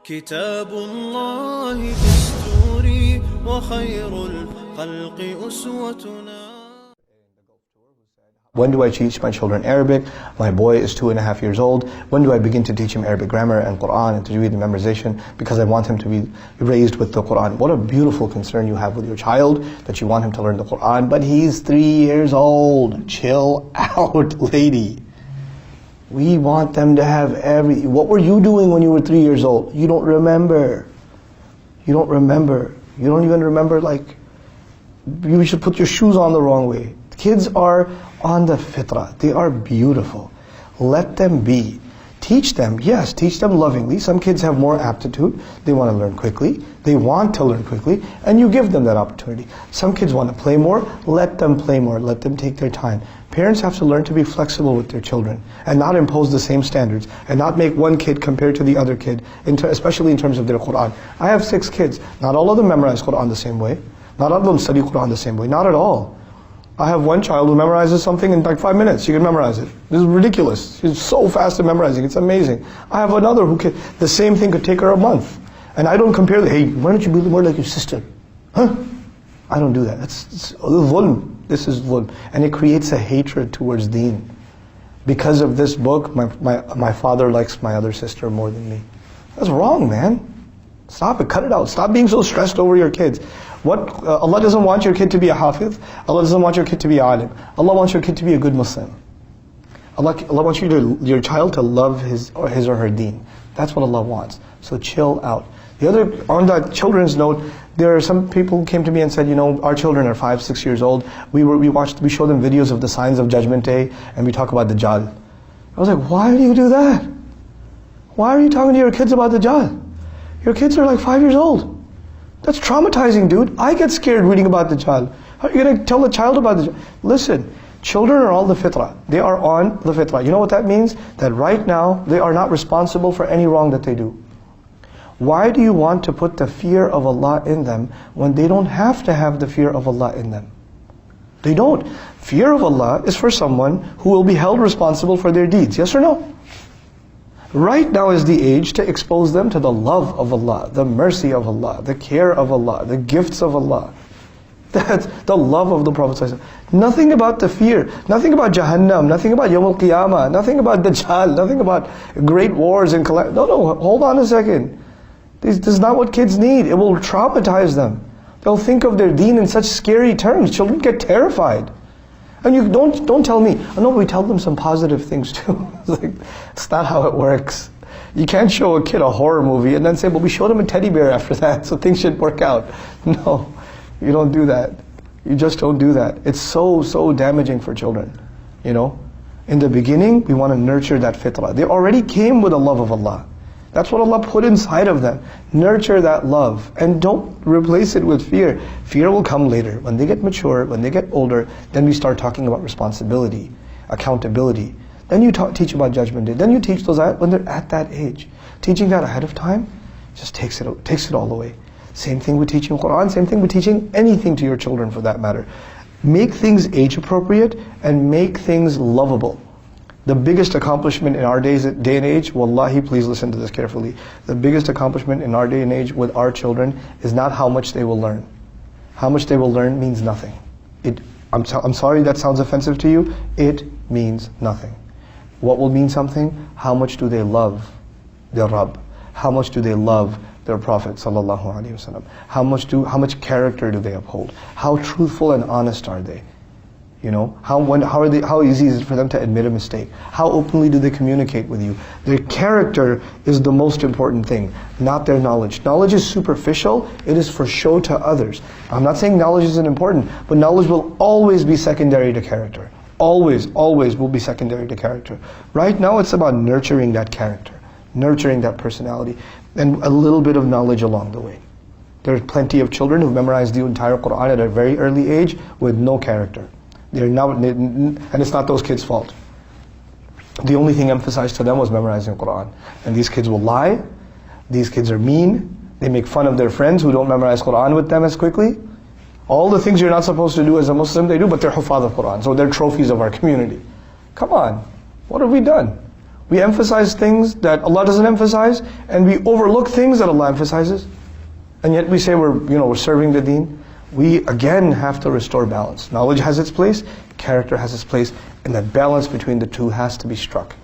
كتاب الله دستوري وخير الخلق أسوتنا. When do I teach my children Arabic? My boy is 2.5 years old. When do I begin to teach him Arabic grammar and Quran and tajweed and memorization? Because I want him to be raised with the Quran. What a beautiful concern you have with your child, that you want him to learn the Quran. But he's 3 years old. Chill out, lady. We want them to have what were you doing when you were 3 years old? You don't remember. You don't remember. You don't even remember, like, you should put your shoes on the wrong way. Kids are on the fitrah. They are beautiful. Let them be. Teach them, yes, teach them lovingly. Some kids have more aptitude. They want to learn quickly. They want to learn quickly, and you give them that opportunity. Some kids want to play more. Let them play more. Let them take their time. Parents have to learn to be flexible with their children and not impose the same standards and not make one kid compared to the other kid, especially in terms of their Quran. I have 6 kids. Not all of them memorize Quran the same way. Not all of them study Quran the same way. Not at all. I have one child who memorizes something in like 5 minutes. She can memorize it. This is ridiculous. She's so fast at memorizing. It's amazing. I have another who can, the same thing could take her a month. And I don't compare the, hey, why don't you be more like your sister? Huh? I don't do that. That's dhulm. This is dhulm. And it creates a hatred towards deen. Because of this book, my father likes my other sister more than me. That's wrong, man. Stop it. Cut it out. Stop being so stressed over your kids. Allah doesn't want your kid to be a hafiz. Allah doesn't want your kid to be alim. Allah wants your kid to be a good Muslim. Allah wants your child to love his or her deen. That's what Allah wants. So chill out. On that children's note, there are some people who came to me and said, you know, our children are 5, 6 years old. We show them videos of the signs of Judgment Day, and we talk about Dajjal. I was like, why do you do that? Why are you talking to your kids about Dajjal? Your kids are like 5 years old. That's traumatizing, dude. I get scared reading about Dajjal. How are you going to tell a child about Dajjal? Listen, children are on the fitrah. They are on the fitrah. You know what that means? That right now, they are not responsible for any wrong that they do. Why do you want to put the fear of Allah in them when they don't have to have the fear of Allah in them? They don't. Fear of Allah is for someone who will be held responsible for their deeds. Yes or no? Right now is the age to expose them to the love of Allah, the mercy of Allah, the care of Allah, the gifts of Allah. That's the love of the Prophet ﷺ. Nothing about the fear, nothing about Jahannam, nothing about Yawm al-Qiyamah, nothing about Dajjal, nothing about great wars and calamity. No, hold on a second. This is not what kids need. It will traumatize them. They'll think of their deen in such scary terms. Children get terrified. And you don't tell me, oh no, we tell them some positive things too. It's not how it works. You can't show a kid a horror movie and then say, well, we showed him a teddy bear after that, so things should work out. No, you don't do that. You just don't do that. It's so damaging for children. You know, in the beginning, we want to nurture that fitrah. They already came with the love of Allah. That's what Allah put inside of them. Nurture that love and don't replace it with fear. Fear will come later. When they get mature, when they get older, then we start talking about responsibility, accountability. Then you teach about Judgment Day. Then you teach those when they're at that age. Teaching that ahead of time just takes it all away. Same thing with teaching Quran, same thing with teaching anything to your children for that matter. Make things age appropriate and make things lovable. The biggest accomplishment in our day and age, wallahi, please listen to this carefully. The biggest accomplishment in our day and age with our children is not how much they will learn. How much they will learn means nothing. I'm sorry that sounds offensive to you. It means nothing. What will mean something? How much do they love their Rabb? How much do they love their Prophet sallallahu alaihi wasallam? How much character do they uphold? How truthful and honest are they? You know, how easy is it for them to admit a mistake? How openly do they communicate with you? Their character is the most important thing, not their knowledge. Knowledge is superficial, it is for show to others. I'm not saying knowledge isn't important, but knowledge will always be secondary to character. Always will be secondary to character. Right now it's about nurturing that character, nurturing that personality, and a little bit of knowledge along the way. There's plenty of children who memorize the entire Quran at a very early age with no character. And it's not those kids' fault. The only thing emphasized to them was memorizing Quran. And these kids will lie, these kids are mean, they make fun of their friends who don't memorize Quran with them as quickly. All the things you're not supposed to do as a Muslim, they do, but they're hufad of Quran, so they're trophies of our community. Come on, what have we done? We emphasize things that Allah doesn't emphasize, and we overlook things that Allah emphasizes. And yet we say we're serving the deen. We again have to restore balance. Knowledge has its place, character has its place, and that balance between the two has to be struck.